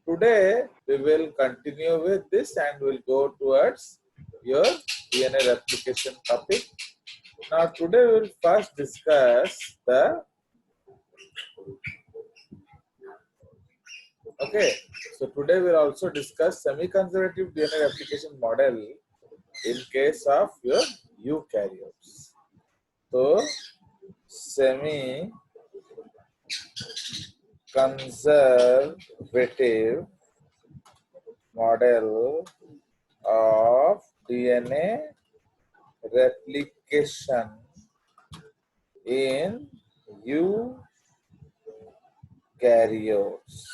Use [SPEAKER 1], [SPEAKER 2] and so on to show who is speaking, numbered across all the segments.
[SPEAKER 1] today we will continue with this and we'll go towards your DNA replication topic. Now today we will first discuss the so today we'll also discuss semi-conservative DNA replication model in case of your eukaryotes. So semi-conservative model of DNA replication in eukaryotes.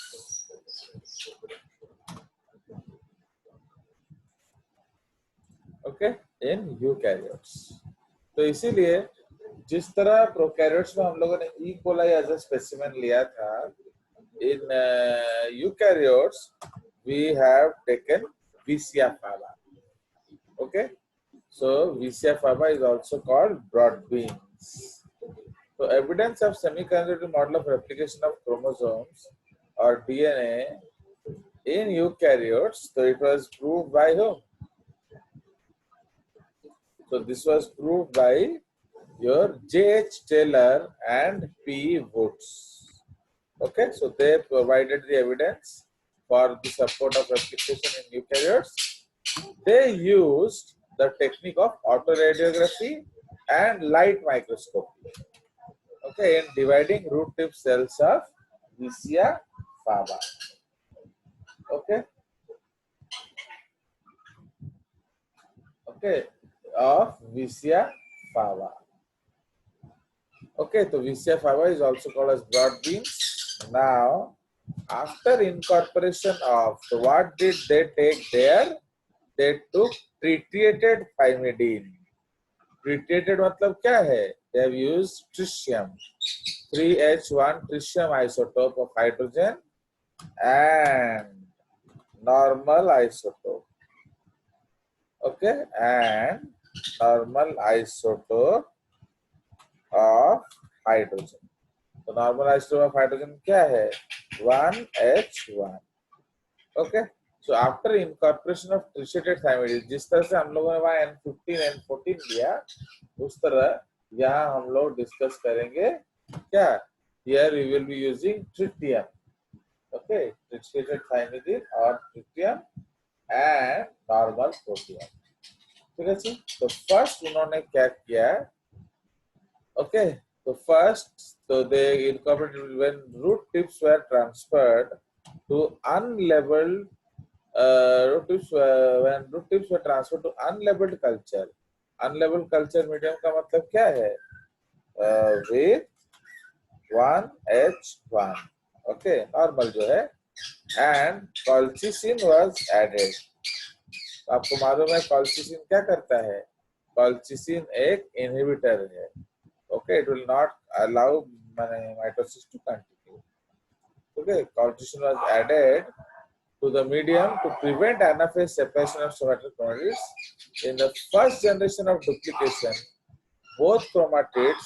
[SPEAKER 1] in eukaryotes. तो इसीलिए जिस तरह prokaryotes में हम लोगों ने E coli as a specimen लिया था, in eukaryotes we have taken Vicia fava. Okay, so Vicia fava is also called broad beans. So evidence of semi-conservative model of replication of chromosomes or DNA in eukaryotes, so it was proved by whom? So this was proved by your J.H. Taylor and P. Woods. Okay, so they provided the evidence for the support of replication in eukaryotes. They used the technique of autoradiography and light microscopy. Okay, in dividing root tip cells of Vicia fava. Okay, of Vicia fava. Okay, so Vicia fava is also called as broad beans. Now, after incorporation of, so what did they take there? They took tritiated thymidine. Tritiated मतलब क्या है? They have used tritium, 3H1 tritium isotope of hydrogen and normal isotope. Okay, and normal isotope of hydrogen. तो normal isotope of hydrogen क्या है? 1H1. Okay. So after incorporation of tritiated thymidine, जिस तरह से हम लोगों ने वहाँ N15, N14 लिया, उस तरह यहाँ हम लोग डिस्कस करेंगे क्या? Here we will be using tritium. Okay, tritiated thymidine or tritium and normal protium. ठीक है जी? तो first उन्होंने क्या किया? Okay, so first, so they incorporated when root tips were transferred to unlabeled when root tips were transferred to unlabeled culture. Unlabeled culture medium का मतलब क्या है? With 1H1. Okay, normal जो है, and colchicine was added. आपको मालूम है colchicine क्या करता है? Colchicine एक inhibitor है. Okay, it will not allow mitosis to continue. Okay, colchicine was added to the medium to prevent anaphase separation of somatic chromatids. In the first generation of duplication, both chromatids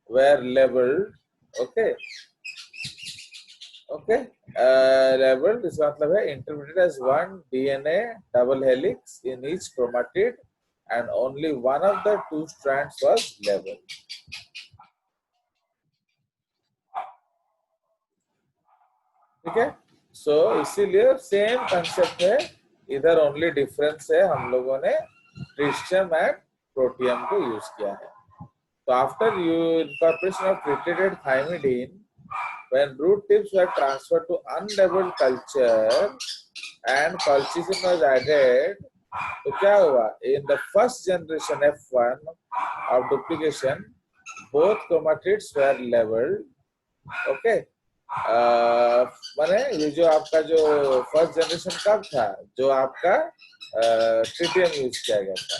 [SPEAKER 1] were labeled. Okay, labeled is मतलब है interpreted as one DNA double helix in each chromatid, and only one of the two strands was labeled. ठीक है? So इसीलिए same concept है, इधर only difference है हम लोगों ने ट्रिटियम एंड प्रोटियम को यूज किया है. So after incorporation of tritiated thymidine, when root tips were transferred to unlabeled culture and colchicine was added, तो क्या हुआ? In the first generation F1 of duplication, both chromatids were labeled. Okay. माने ये जो आपका जो फर्स्ट जनरेशन कब था, जो आपका ट्रिटियम यूज किया गया था,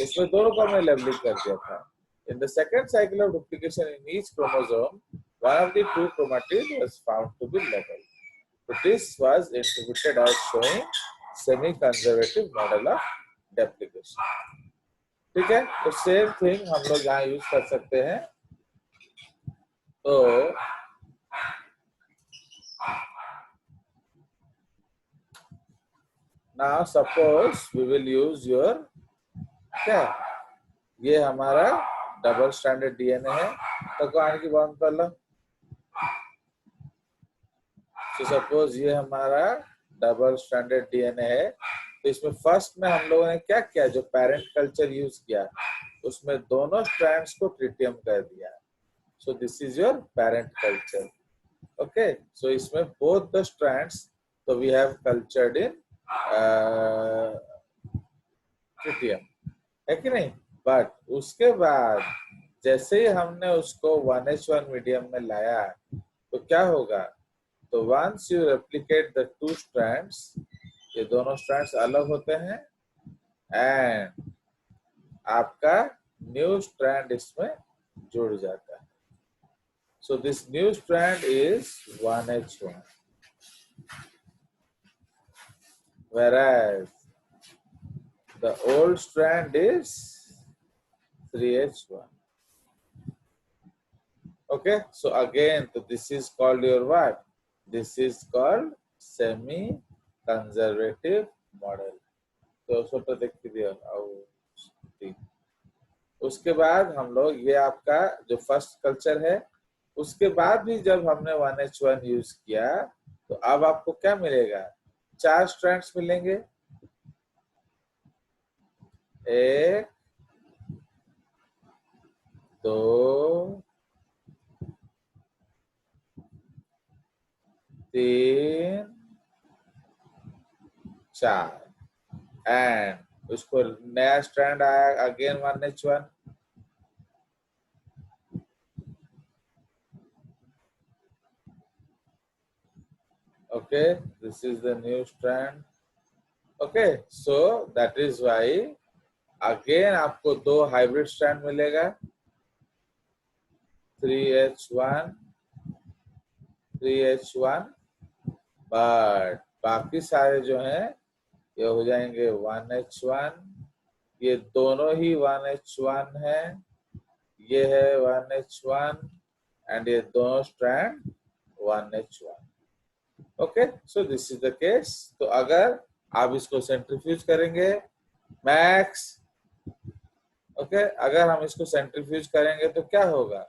[SPEAKER 1] इसमें दोनों को हमने लेबलिंग कर दिया था. In the second cycle of duplication in each chromosome, one of the two chromatids was found to be labeled. So this was interpreted as showing semi-conservative model of replication. ठीक है? तो सेम थिंग हम लोग यहाँ use कर सकते हैं. तो now suppose we will use your, क्या ये हमारा डबल स्टैंडर्ड डीएनए है, तो कौन की बात कर लो। तो सपोज ये हमारा डबल स्टैंडर्ड डीएनए है, तो इसमें फर्स्ट में हम लोगों ने क्या किया, जो पेरेंट कल्चर यूज किया उसमें दोनों स्ट्रैंड्स को ट्रिटियम कर दिया। So this is your parent culture. Okay, so इसमें बोथ द स्ट्रैंड्स, तो we have cultured in tritium, है कि नहीं। बट उसके बाद जैसे ही हमने उसको 1H1 मीडियम में लाया तो क्या होगा, तो once you replicate the two strands, ये दोनों स्ट्रैंड्स अलग होते हैं एंड आपका न्यू स्ट्रैंड इसमें जुड़ जाता है। So this new strand is 1H1 whereas the old strand is 3H1. Okay, so again, so this is called your what? This is called semi-conservative model. तो छोटा देख के दिया और उसके बाद हम लोग ये आपका जो फर्स्ट कल्चर है, उसके बाद भी जब हमने 1H1 यूज किया तो अब आपको क्या मिलेगा, 4 स्ट्रैंड्स मिलेंगे, 1 2 3 4 एंड उसको नया स्ट्रैंड आया again 1H1। Okay, this is the new strand. Okay, so that is why again आपको दो हाइब्रिड स्ट्रैंड मिलेगा, 3H1 3H1, बट बाकी सारे जो हैं ये हो जाएंगे 1H1, ये दोनों ही 1H1 है, ये है 1H1 एंड ये दोनों strand 1H1। Okay, so this is the case. तो अगर आप इसको सेंट्रीफ्यूज करेंगे मैक्स, ओके, अगर हम इसको सेंट्रीफ्यूज करेंगे तो क्या होगा,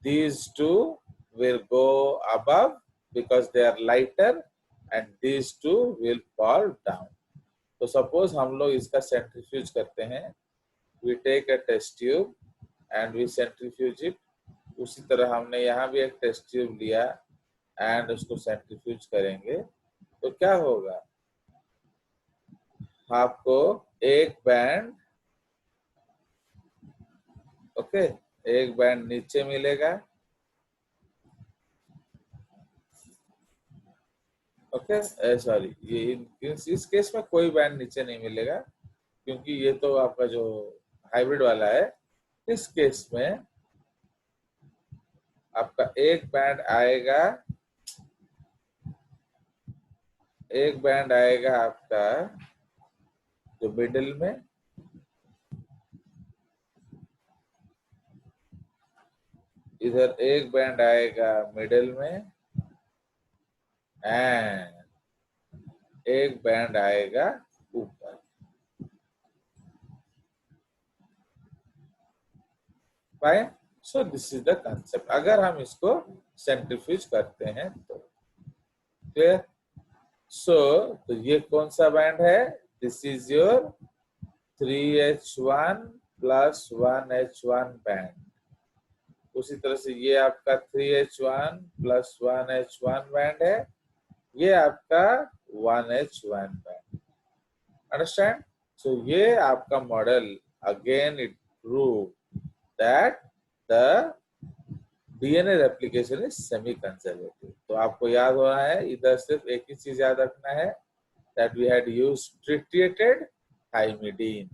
[SPEAKER 1] these two will go above because they are lighter and these two will fall down। तो सपोज हम लोग इसका सेंट्रीफ्यूज करते हैं, we take a test tube and we centrifuge it, उसी तरह हमने यहाँ भी एक टेस्ट ट्यूब लिया एंड उसको सेंट्रीफ्यूज करेंगे तो क्या होगा, आपको एक बैंड, ओके, एक बैंड नीचे मिलेगा, ओके, सॉरी, ये इस केस में कोई बैंड नीचे नहीं मिलेगा क्योंकि ये तो आपका जो हाइब्रिड वाला है, इस केस में आपका एक बैंड आएगा, एक बैंड आएगा आपका जो मिडिल में, इधर एक बैंड आएगा मिडिल में एंड एक बैंड आएगा ऊपर। Fine, so this is the concept अगर हम इसको सेंट्रीफ्यूज करते हैं तो। क्लियर? सो तो ये कौन सा बैंड है, this is your 3H1 plus 1H1 band. उसी तरह से ये आपका 3H1 प्लस 1H1 बैंड है, ये आपका 1H1 बैंड। अंडरस्टैंड? सो ये आपका model again it prove that the DNA replication is semi conservative. तो आपको याद होना है, इधर सिर्फ एक ही चीज याद रखना है, that we had used tritiated thymidine,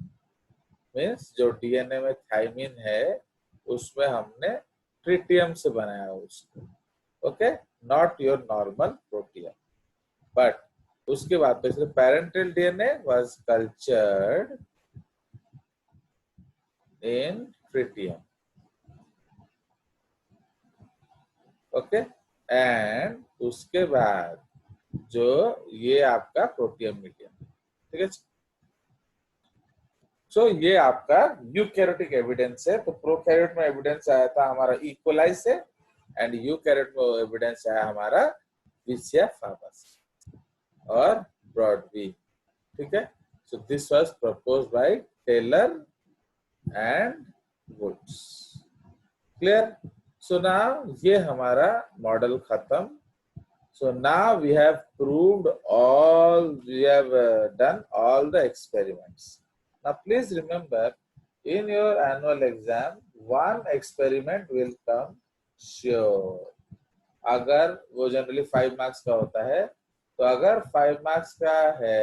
[SPEAKER 1] means जो डीएनए में थाइमिन है उसमें हमने ट्रिटियम से बनाया उसको, okay, not your normal protium. But उसके बाद तो parental DNA was cultured in tritium, okay, and उसके बाद जो ये आपका प्रोटियम मीडियम, ठीक है। सो ये आपका यूकैरियोटिक एविडेंस है। तो प्रोकैरियोट में एविडेंस आया था हमारा इकोलाई से, एंड यूकैरियोट में एविडेंस आया हमारा विसिया फार्मस और ब्रॉडबीन, ठीक है। So this was proposed by Taylor and Woods, clear. So now ये हमारा मॉडल खत्म। So now we have proved all, we have done all the experiments. Now please remember, in your annual exam, one experiment will come sure. अगर वो generally 5 marks का होता है, तो अगर 5 मार्क्स का है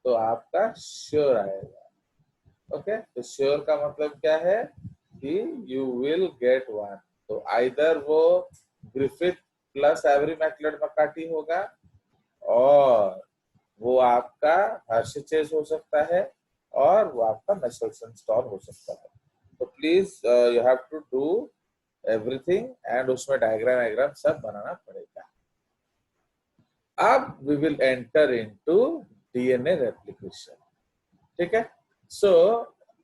[SPEAKER 1] तो आपका श्योर आएगा। ओके, तो श्योर का मतलब क्या है कि यू विल गेट वन। तो आइदर वो ग्रिफिथ प्लस एवरी मैकलेट मकाटी होगा, और वो आपका हर्षचेज हो सकता है, और वो आपका मेसेल्सन स्टोर हो सकता है। तो please you have to do everything, and उसमें डायग्राम सब बनाना पड़ेगा। अब we will enter into DNA replication, ठीक है। सो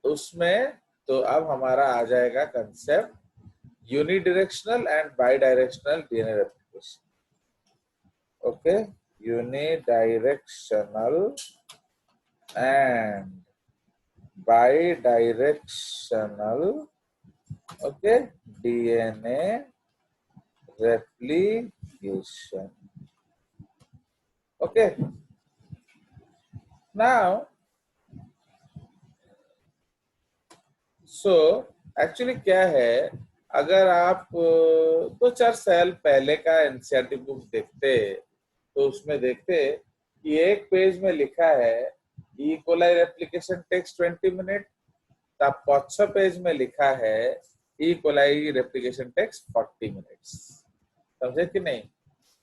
[SPEAKER 1] उसमें तो अब हमारा आ जाएगा concept unidirectional and bidirectional DNA replication. Okay, unidirectional and bidirectional, okay, DNA replication. Okay, now so actually क्या है, अगर आप 2-4 साल पहले का एनसीईआरटी बुक देखते तो उसमें देखते कि एक पेज में लिखा है E coli replication takes 20 minute, तब पक्ष पेज में लिखा है E coli replication takes 40 minutes. समझे कि नहीं?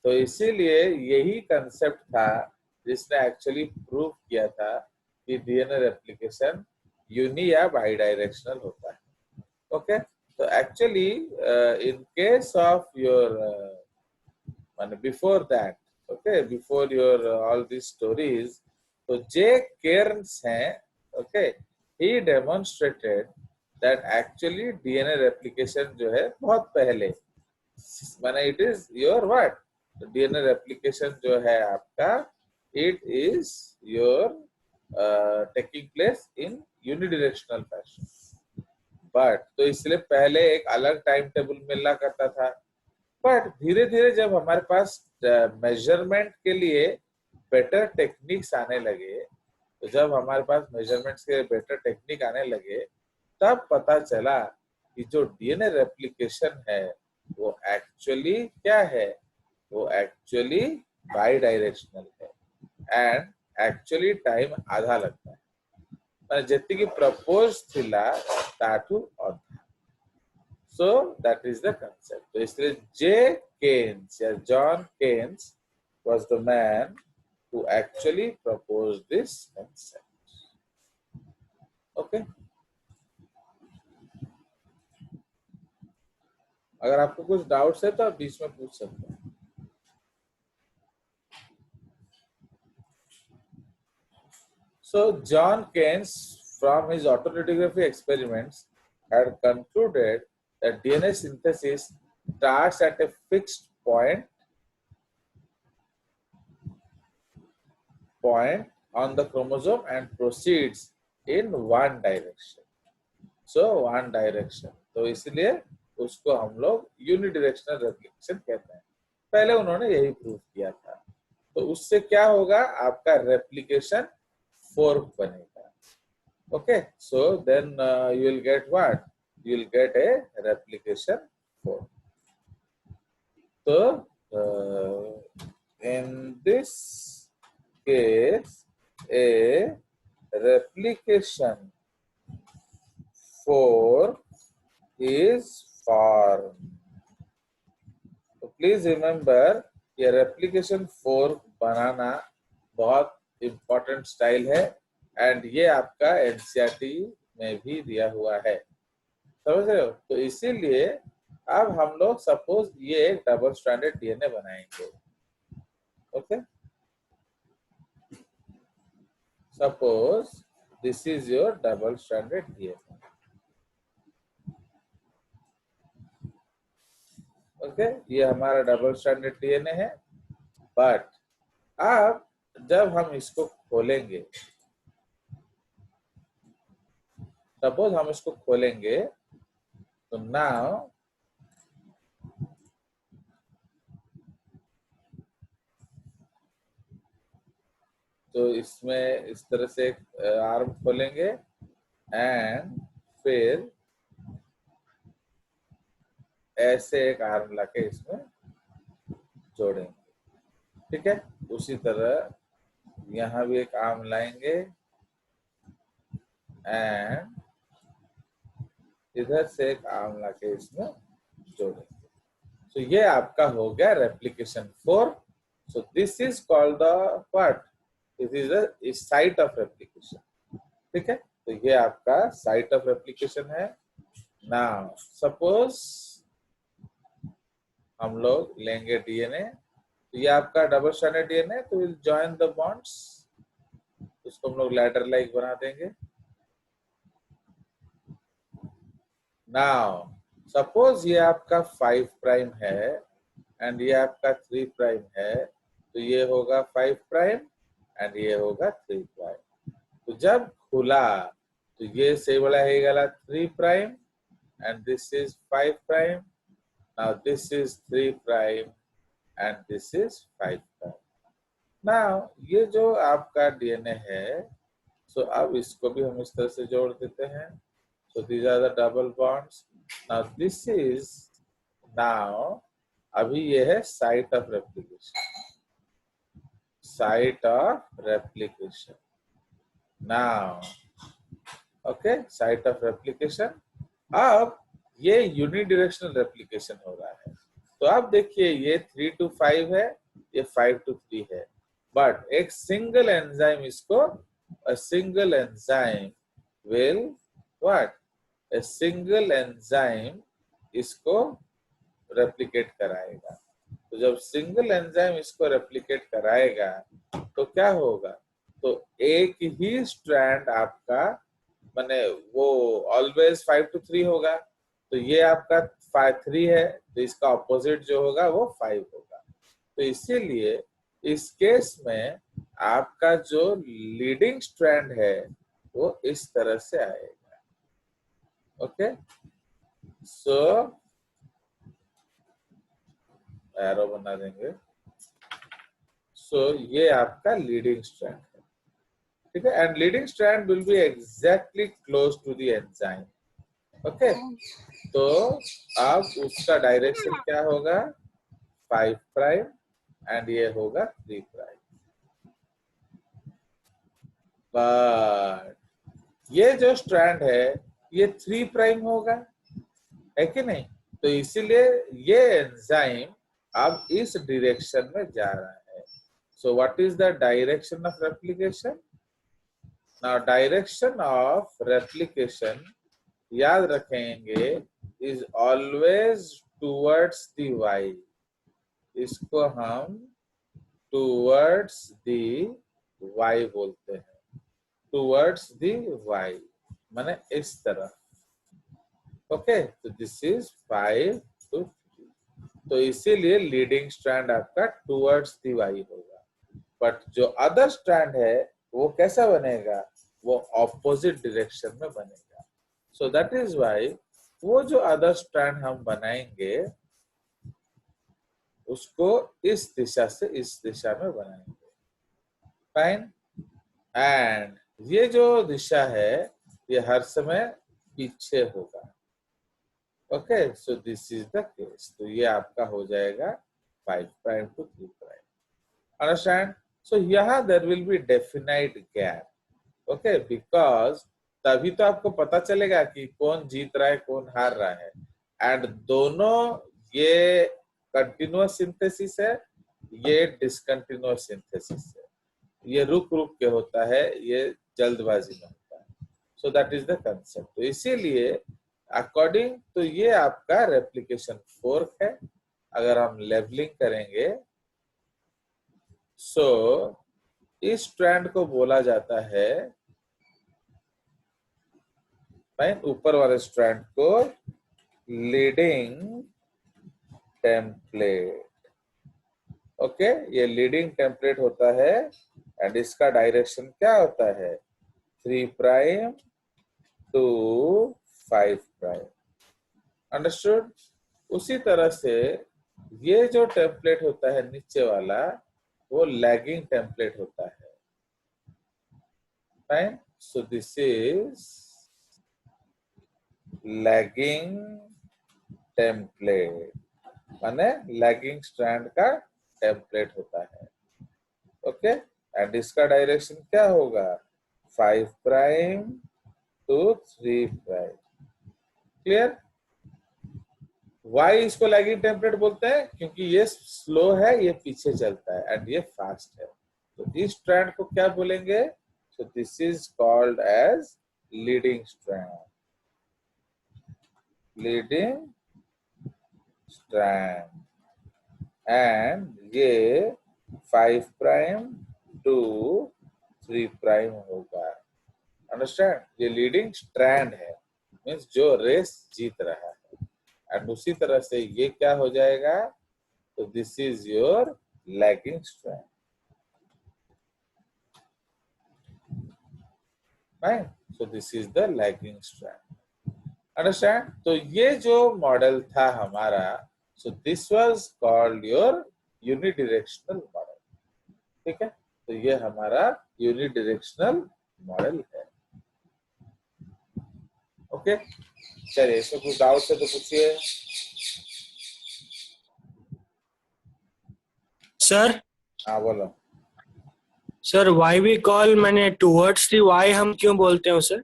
[SPEAKER 1] तो इसीलिए यही कंसेप्ट था जिसने एक्चुअली प्रूव किया था कि डीएनए रेप्लिकेशन यूनि या बाई डायरेक्शनल होता है। ओके, तो actually in case of your before that, okay, before your all these stories, तो जे केर्न्स हैं, okay, he demonstrated that actually DNA replication जो है बहुत पहले, माने it is your what, DNA replication जो है आपका, it is your taking place in unidirectional fashion, but तो इसलिए पहले एक अलग टाइम टेबल मिलना करता था। बट धीरे धीरे जब हमारे पास मेजरमेंट के लिए बेटर टेक्निक्स आने लगे, तो जब हमारे पास मेजरमेंट्स के बेटर टेक्निक आने लगे, तब पता चला कि जो डीएनए रेप्लिकेशन है वो एक्चुअली क्या है, वो एक्चुअली बाई डायरेक्शनल है, एंड एक्चुअली टाइम आधा लगता है, माने जेतिकी प्रपोज थिला ताठू अधा। So that is the concept. So इसलिए J. Keynes या John Keynes was the man who actually proposed this concept. Okay. अगर आपको कुछ डाउट्स है तो आप बीच में पूछ सकते हैं। So John Keynes, from his autoradiography experiments, had concluded that DNA synthesis starts at a fixed point on the chromosome and proceeds in one direction. So one direction. तो इसलिए उसको हम लोग यूनिडायरेक्शनल रेप्लिकेशन कहते हैं। पहले उन्होंने यही प्रूव किया था। तो उससे क्या होगा, आपका रेप्लिकेशन फोर्क बनेगा। Okay, so then you will get what, you will get a replication fork. So in this case a replication fork is formed. So please remember ये replication fork बनाना बहुत important स्टाइल है, and ये आपका NCERT में भी दिया हुआ है। समझ रहे हो? तो इसीलिए अब हम लोग सपोज ये एक डबल स्ट्रैंडेड डीएनए बनाएंगे। Okay, suppose this is your double stranded DNA. Okay, ये हमारा डबल स्ट्रैंडेड डीएनए है. बट अब जब हम इसको खोलेंगे, सपोज हम इसको खोलेंगे, तो नाउ तो इसमें इस तरह से एक आर्म खोलेंगे एंड फिर ऐसे एक आर्म लाके इसमें जोड़ेंगे. ठीक है, उसी तरह यहाँ भी एक आर्म लाएंगे एंड इधर से एक आर्म लाके इसमें जोड़ेंगे. तो ये आपका हो गया replication 4. So this is called the what, this is a site of replication. ठीक है, तो ये आपका साइट ऑफ रेप्लिकेशन है. नाउ सपोज हम लोग लेंगे डीएनए, तो ये आपका डबल स्ट्रैंडेड डीएनए, तो विल जॉइन द बॉन्ड्स, उसको हम लोग लैडर लाइक बना देंगे. नाउ सपोज ये आपका 5 प्राइम है एंड ये आपका 3 प्राइम है, तो ये होगा 5 प्राइम एंड ये होगा 3 प्राइम. तो जब खुला तो ये से बड़ा है गला 3 prime and this is 5 prime. Now this is 3 prime and this is 5 prime. Now ये जो आपका डीएनए है, सो अब इसको भी हम इस तरह से जोड़ देते हैं. So these are the double bonds. Now this is now अभी ये है site of replication. Site of replication. Now, okay, site of replication. अब ये यूनिडायरेक्शनल रेप्लिकेशन हो रहा है. तो अब देखिए ये 3 to 5 है, ये 5 to 3 है. बट एक सिंगल एंजाइम इसको, a single enzyme will what? A single enzyme इसको रेप्लिकेट कराएगा. तो जब सिंगल एंजाइम इसको रेप्लिकेट कराएगा तो क्या होगा, तो एक ही स्ट्रैंड आपका, माने वो ऑलवेज 5 to 3 होगा. तो ये आपका 3 है, तो इसका ऑपोजिट जो होगा वो 5 होगा. तो इसीलिए इस केस में आपका जो लीडिंग स्ट्रैंड है वो इस तरह से आएगा. ओके, सो एरो बना देंगे. सो ये आपका लीडिंग स्ट्रैंड है. ठीक है, and leading strand will be exactly close to the enzyme. Okay, तो अब उसका डायरेक्शन क्या होगा, 5 प्राइम एंड ये होगा 3 प्राइम. बट ये जो स्ट्रैंड है ये 3 प्राइम होगा, है कि नहीं. तो इसीलिए ये एंजाइम अब इस डायरेक्शन में जा रहा है. So what is the direction of replication. Now direction of replication याद रखेंगे is always towards the Y. इसको हम टुवर्ड्स द वाई बोलते हैं. टुवर्ड्स द वाई माने इस तरह. ओके, तो दिस इज 5 to 3. तो इसीलिए लीडिंग स्ट्रैंड आपका टुवर्ड्स द वाई होगा. बट जो अदर स्ट्रैंड है वो कैसा बनेगा, वो ऑपोजिट डायरेक्शन में बनेगा. सो दैट इज व्हाई वो जो अदर स्ट्रैंड हम बनाएंगे उसको इस दिशा से इस दिशा में बनाएंगे. फाइन. एंड ये जो दिशा है ये हर समय पीछे होगा. Okay, so this is the case. तो ये आपका हो जाएगा 5 prime to 3 prime. Understand. So यहाँ there will be definite gap. Okay, because तभी तो आपको पता चलेगा कि कौन जीत रहा है कौन हार रहा है. एंड दोनों, ये कंटिन्यूअस सिंथेसिस है, ये डिसकंटिन्यूअस सिंथेसिस है. ये रुक रुक के होता है, ये जल्दबाजी में होता है. सो दैट इज द कंसेप्ट. तो इसीलिए अकॉर्डिंग तो ये आपका रेप्लिकेशन फोर्क है. अगर हम लेवलिंग करेंगे, सो इस स्ट्रैंड को बोला जाता है, ऊपर वाले स्ट्रैंड को लीडिंग टेम्पलेट। ओके, ये लीडिंग टेम्पलेट होता है एंड इसका डायरेक्शन क्या होता है, 3 प्राइम टू 5 प्राइम। अंडरस्टूड। उसी तरह से ये जो टेम्पलेट होता है नीचे वाला, वो लैगिंग टेम्पलेट होता है। Fine, so this is lagging template, माने लैगिंग स्ट्रैंड का टेम्पलेट होता है। ओके, एंड इसका डायरेक्शन क्या होगा, 5 prime to 3 prime. Clear. Why इसको लैगिंग टेम्पलेट बोलते हैं क्योंकि ये स्लो है, ये पीछे चलता है, एंड ये फास्ट है। तो इस स्ट्रैंड को क्या बोलेंगे, so this is called as leading strand, leading strand. And ये 5 प्राइम टू 3 प्राइम होगा। अंडरस्टैंड, ये लीडिंग स्ट्रैंड है, मीन्स जो रेस जीत रहा है। एंड उसी तरह से ये क्या हो जाएगा, तो this is your lagging strand. Right, so this is the lagging strand. Understand. तो ये जो मॉडल था हमारा, सो this was called your unidirectional model. ठीक है, तो ये हमारा यूनिडायरेक्शनल मॉडल है। ओके, चलिए इसमें कुछ डाउट है तो पूछिए।
[SPEAKER 2] सर,
[SPEAKER 1] हाँ बोलो।
[SPEAKER 2] सर वाई वी कॉल, मैंने टुवर्ड्स दी वाई हम क्यों बोलते हैं उसे?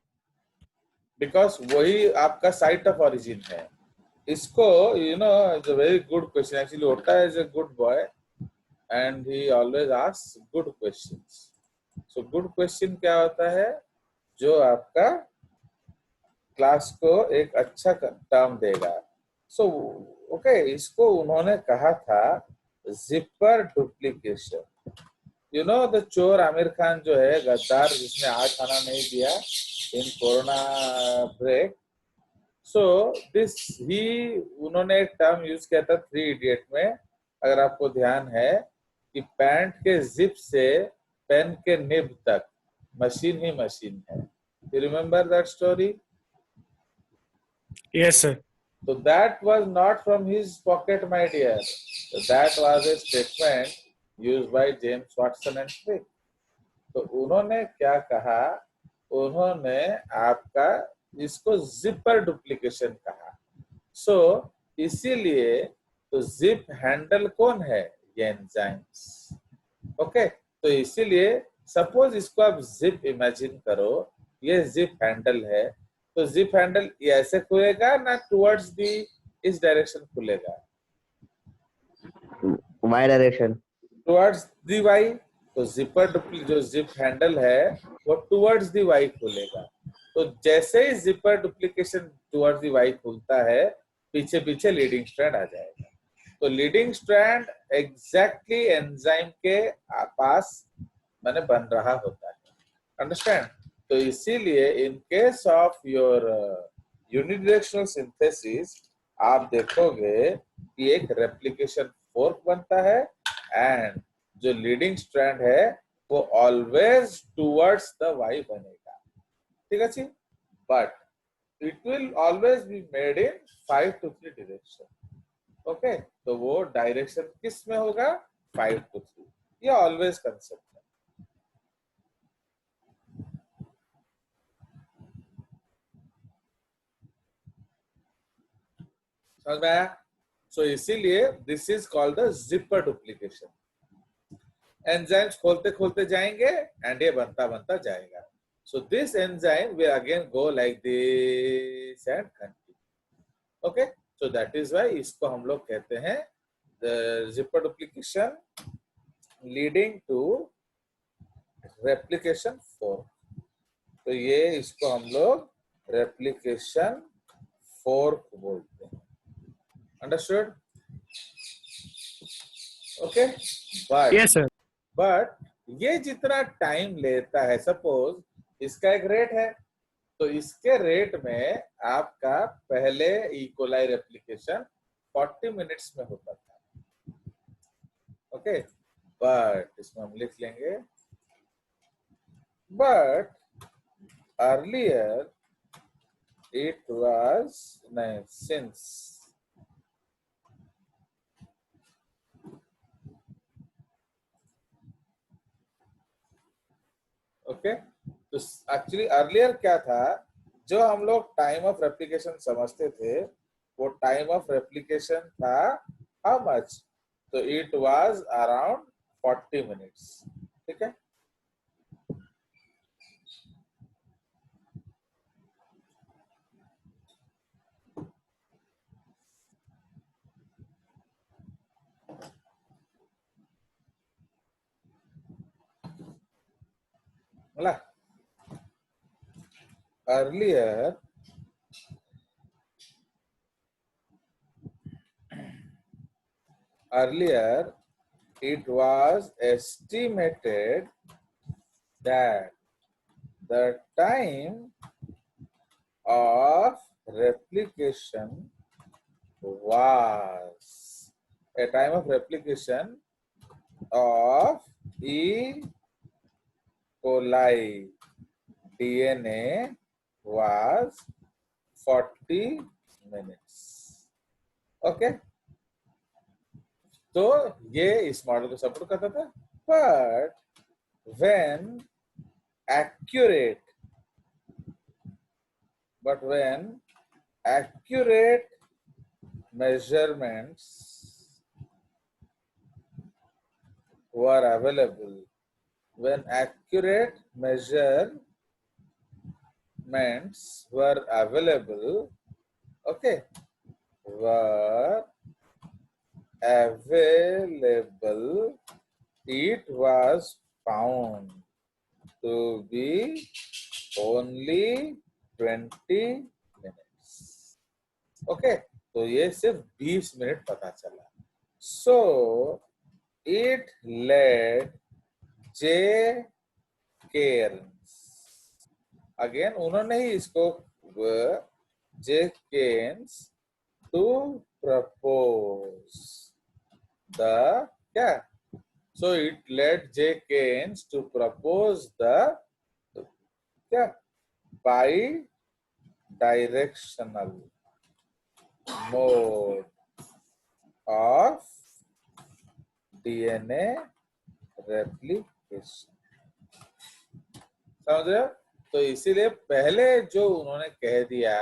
[SPEAKER 1] बिकॉज वही आपका साइट ऑफ ओरिजिन है। इसको you know it's a very good question. Actually होता है is a good boy and he always asks good questions. So good question क्या होता है, जो आपका क्लास को एक अच्छा टर्म देगा। सो ओके, इसको उन्होंने कहा था zipper duplication. You know the चोर आमिर खान जो है गद्दार, जिसने आज खाना नहीं दिया in corona break, so this ही उन्होंने एक टर्म यूज किया था 3 इडियट में, अगर आपको ध्यान है, कि पैंट के जिप से पेन के निब तक मशीन ही मशीन है। You remember that story?
[SPEAKER 2] Yes sir.
[SPEAKER 1] So that was not from his pocket, my dear. So that was a statement used by James Watson and Crick. तो उन्होंने क्या कहा, उन्होंने आपका इसको जिपर डुप्लीकेशन कहा। सो इसीलिए तो जिप हैंडल कौन है, ये एंजाइम्स। ओके, तो इसीलिए सपोज इसको आप जिप इमेजिन करो, ये जिप हैंडल है, तो जिप हैंडल ऐसे खुलेगा ना, टुवर्ड्स दी इस डायरेक्शन खुलेगा,
[SPEAKER 3] Y direction,
[SPEAKER 1] towards the Y. तो जिपर जो जिप हैंडल है वो टुवर्ड्स दी वाई खुलेगा। तो जैसे ही zipper duplication towards the Y खुलता है, पीछे पीछे लीडिंग स्ट्रैंड आ जाएगा। तो लीडिंग स्ट्रैंड एग्जैक्टली एंजाइम के पास मैंने बन रहा होता है। अंडरस्टैंड। तो इसीलिए in case of your unidirectional synthesis आप देखोगे कि एक रेप्लिकेशन फोर्क बनता है एंड जो लीडिंग स्ट्रैंड है वो ऑलवेज टुवर्ड्स द वाई बनेगा। ठीक है जी, but it will always be made in 5 to 3 direction. Okay, तो वो डायरेक्शन किस में होगा, 5 to 3। ये ऑलवेज कंसेप्ट है। समझ में आया? सो इसीलिए this is called the zipper duplication. Enzymes खोलते खोलते जाएंगे एंड ये बनता बनता जाएगा। So this enzyme will again go like this and continue. Okay, so that is why इसको हम लोग कहते हैं the zipper duplication leading to replication fork. तो ये इसको हम लोग रेप्लिकेशन फोर्क बोलते हैं। Understood? Okay,
[SPEAKER 2] yes sir.
[SPEAKER 1] but ये जितना टाइम लेता है, सपोज इसका एक रेट है, तो इसके रेट में आपका पहले इकोलाई रेप्लिकेशन 40 मिनट्स में होता था। ओके, बट इसमें हम लिख लेंगे, बट अर्लियर it was नहीं since ओके। तो एक्चुअली अर्लियर क्या था, जो हम लोग टाइम ऑफ रेप्लिकेशन समझते थे, वो टाइम ऑफ रेप्लिकेशन था हाउ मच, तो इट वाज अराउंड 40 मिनट्स। ठीक है, बोला earlier earlier it was estimated that the time of replication was a time of replication of E. coli DNA was 40 minutes. Okay, तो ये इस model को support करता था, but when accurate measurements were available, when accurate measurements were available, okay, were available, it was found to be only 20 minutes. Okay, तो ये सिर्फ 20 minute पता चला. So it led J. Cairns. Again, उन्होंने ही इसको J. Cairns to propose the क्या? So it led J. Cairns to propose the क्या? Bidirectional mode of DNA replication. समझ रहे हो? तो इसीलिए पहले जो उन्होंने कह दिया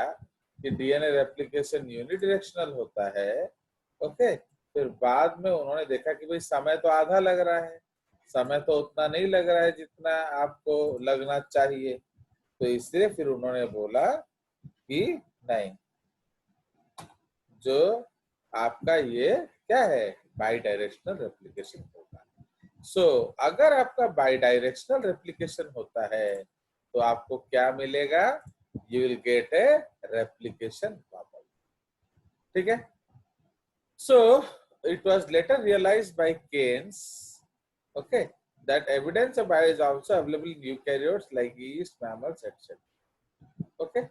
[SPEAKER 1] कि डीएनए रेप्लिकेशन यूनिडायरेक्शनल होता है, ओके, फिर बाद में उन्होंने देखा कि भाई समय तो आधा लग रहा है, समय तो उतना नहीं लग रहा है जितना आपको लगना चाहिए, तो इसलिए फिर उन्होंने बोला कि नहीं, जो आपका ये क्या है, बाई डायरेक्शनल रेप्लिकेशन होगा. सो अगर आपका बाई डायरेक्शनल रेप्लिकेशन होता है तो आपको क्या मिलेगा, you will get a replication bubble. ठीक है, so it was later realised by Cairns, okay, that evidence of bio is also available in eukaryotes like yeast, mammals, etc. Okay,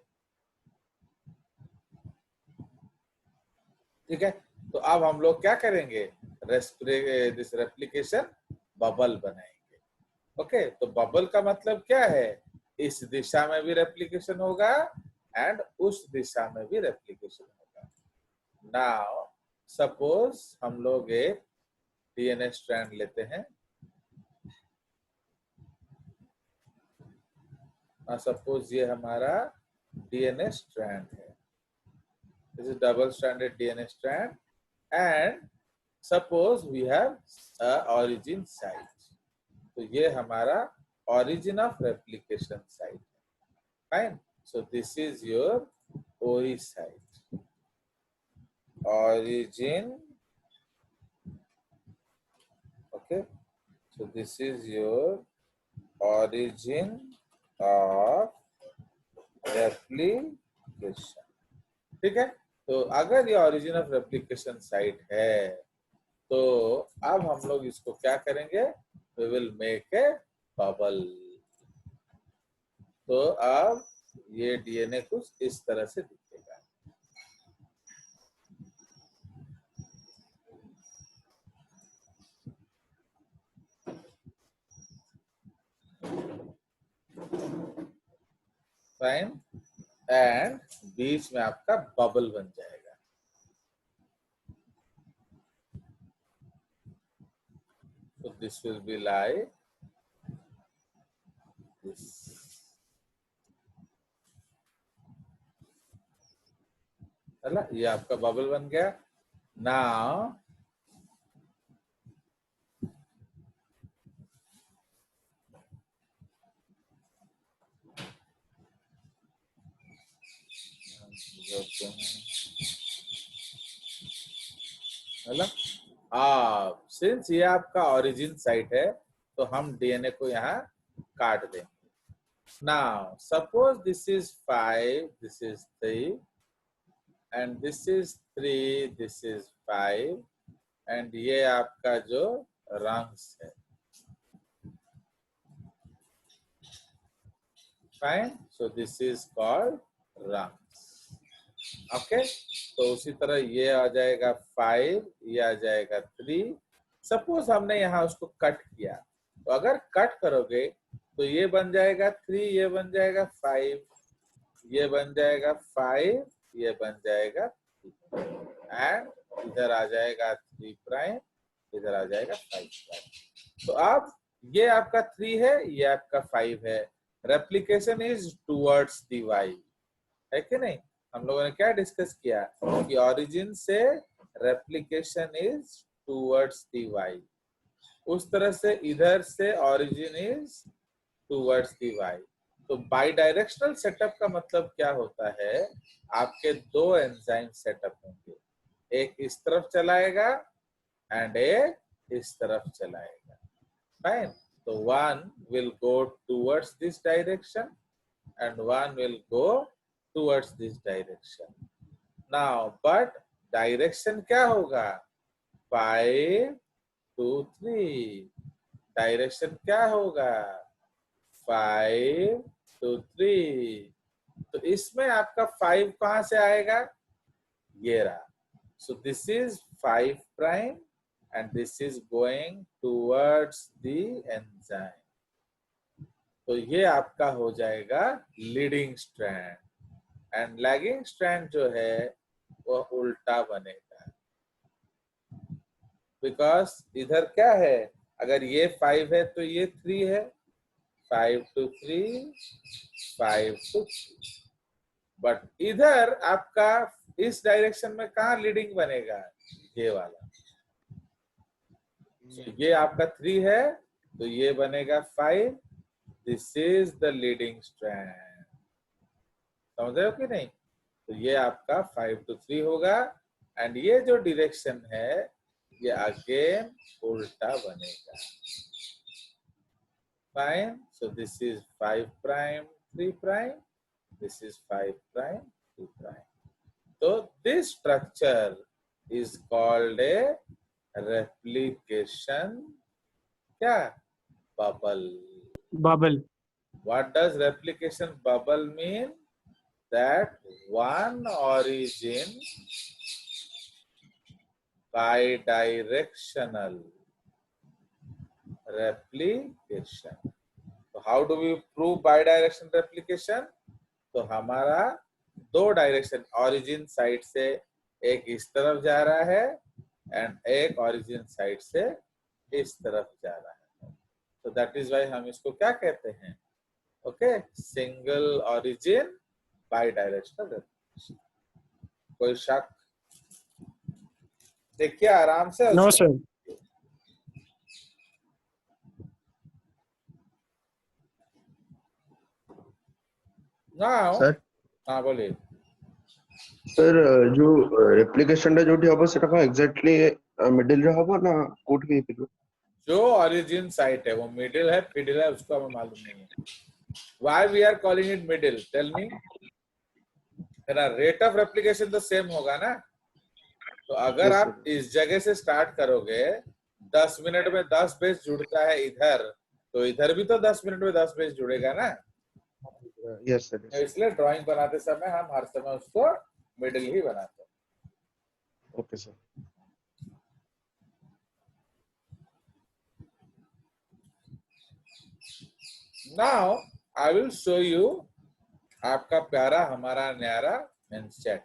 [SPEAKER 1] ठीक है, तो अब हम लोग क्या करेंगे, दिस रेप्लिकेशन बबल बनाएंगे. ओके, तो बबल का मतलब क्या है, इस दिशा में भी रेप्लिकेशन होगा एंड उस दिशा में भी रेप्लिकेशन होगा. नाउ सपोज हम लोग एक डीएनए स्ट्रैंड लेते हैं, सपोज ये हमारा डीएनए स्ट्रैंड है, this is double stranded DNA strand, and suppose we have a origin site, तो ये हमारा origin of replication site है. Fine, so this is your ORI site, origin, okay, so this is your origin of replication. ठीक है, तो अगर ये origin of replication site है, तो अब हम लोग इसको क्या करेंगे, we will make a bubble. तो अब ये डीएनए कुछ इस तरह से दिखेगा. फाइन. एंड बीच में आपका बबल बन जाएगा. So this will be like this. चला, ये आपका बबल बन गया. नाउ सिंस ये आपका ओरिजिन साइट है तो हम डीएनए को यहाँ काट देंगे. Now suppose this is 5, this is 3 and this is 3, this is 5 and ये आपका जो रंग्स है. Fine. So this is called rungs. Okay. तो उसी तरह ये आ जाएगा 5, ये आ जाएगा 3. सपोज हमने यहाँ उसको कट किया, तो अगर कट करोगे तो ये बन जाएगा 3, ये बन जाएगा 5, ये बन जाएगा 5, ये बन जाएगा 3 एंड इधर आ जाएगा 3 प्राइम, इधर आ जाएगा 5 प्राइम. तो अब ये आपका 3 है, ये आपका 5 है. Replication is towards the Y, है कि नहीं? हम लोगों ने क्या डिस्कस किया कि ओरिजिन से replication is towards the Y. उस तरह से इधर से origin is towards the Y. तो बाई डायरेक्शनल सेटअप का मतलब क्या होता है? आपके दो एंजाइम सेटअप होंगे, एक इस तरफ चलाएगा एंड एक इस तरफ चलाएगा. फाइन. तो one will go towards this direction and one will go towards this direction. Now, but direction क्या होगा? 5 2 3. Direction क्या होगा? 5 2 3. तो इसमें आपका 5 कहां से आएगा? ये रहा. So this is 5 prime and this is going towards the enzyme. तो ये आपका हो जाएगा leading strand and lagging strand जो है वो उल्टा बनेगा. बिकॉज इधर क्या है? अगर ये 5 है तो ये 3 है. 5 to 3, 5 to 3. बट इधर आपका इस डायरेक्शन में कहाँ लीडिंग बनेगा? ये वाला. so ये आपका 3 है तो ये बनेगा 5. This is the leading strand. समझ रहे हो कि नहीं? तो ये आपका 5 to 3 होगा एंड ये जो डायरेक्शन है ये अगेन उल्टा बनेगा. Fine. So this is 5 prime 3 prime, this is 5 prime 2 prime. तो this structure is called a replication क्या? Bubble.
[SPEAKER 2] Bubble.
[SPEAKER 1] What does replication bubble mean? That one origin bidirectional replication. So how do we prove bidirectional replication? तो हमारा दो direction, origin side से एक इस तरफ जा रहा है एंड एक ओरिजिन साइड से इस तरफ जा रहा है. तो दैट इज वाई हम इसको क्या कहते हैं? Okay, single origin by directional replication. कोई शक? देखिए आराम से.
[SPEAKER 2] No, sir.
[SPEAKER 1] नाउ
[SPEAKER 3] सर
[SPEAKER 1] हाँ बोलिए.
[SPEAKER 3] सर जो रेप्लिकेशन टा जोटी हबो सेटा का एग्जैक्टली मिडिल रे हबो ना कोठी पे?
[SPEAKER 1] जो ओरिजिन साइट है वो मिडिल है फिडिल है उसको हमें मालूम नहीं है. Why we are calling it middle? Tell me. मेरा रेट ऑफ रेप्लिकेशन तो सेम होगा ना. तो अगर
[SPEAKER 3] Yes,
[SPEAKER 1] आप इस जगह से स्टार्ट करोगे 10 मिनट में 10 बेस जुड़ता है इधर, तो इधर भी तो 10 मिनट में 10 बेस जुड़ेगा ना।
[SPEAKER 3] यस सर,
[SPEAKER 1] तो इसलिए ड्राइंग बनाते समय हम हर समय उसको मिडिल ही बनाते हैं।
[SPEAKER 3] Okay sir.
[SPEAKER 1] Now I will show you आपका प्यारा हमारा न्यारा मेंस चैट।